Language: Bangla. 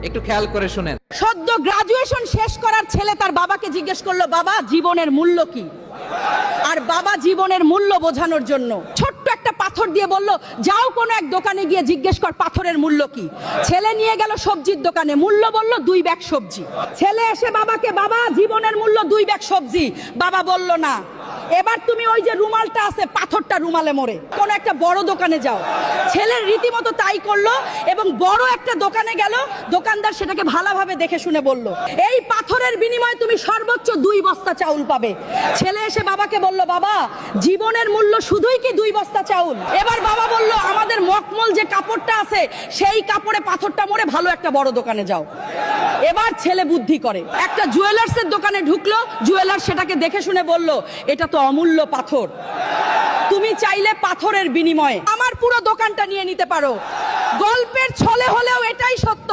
একটু খেয়াল করে শুনেন। সদ্য গ্রাজুয়েশন শেষ করার ছেলে তার বাবাকে জিজ্ঞেস করলো, বাবা জীবনের মূল্য কি? আর বাবা জীবনের মূল্য বোঝানোর জন্য ছোট্ট একটা পাথর দিয়ে বলল, যাও কোনো এক দোকানে গিয়ে জিজ্ঞেস কর পাথরের মূল্য কি। ছেলে নিয়ে গেল সবজির দোকানে, মূল্য বলল 2 ব্যাগ সবজি। ছেলে এসে বাবাকে, বাবা জীবনের মূল্য 2 ব্যাগ সবজি। বাবা বলল না, এবার তুমি ওই যে রুমালটা আছে, পাথরটা রুমালে মোড়ে কোনো একটা বড় দোকানে যাও। ছেলের রীতিমতো তাই করলো এবং বড় একটা দোকানে গেল। দোকানদার সেটাকে ভালোভাবে দেখে শুনে বলল, এই পাথরের বিনিময়ে তুমি সর্বোচ্চ 2 বস্তা চাউল পাবে। ছেলে এসে বাবাকে বলল, বাবা জীবনের মূল্য শুধুই কি 2 বস্তা চাউল? এবার বাবা বলল, আমাদের মখমল যে কাপড়টা আছে সেই কাপড়ে পাথরটা মোড়ে ভালো একটা বড় দোকানে যাও। এবার ছেলে বুদ্ধি করে, একটা জুয়েলার্সের দোকানে ঢুকলো। জুয়েলার সেটাকে দেখে শুনে বলল, এটা তো অমূল্য পাথর, তুমি চাইলে পাথরের বিনিময়ে আমার পুরো দোকানটা নিয়ে নিতে পারো। গল্পের ছলে হলেও এটাই সত্য।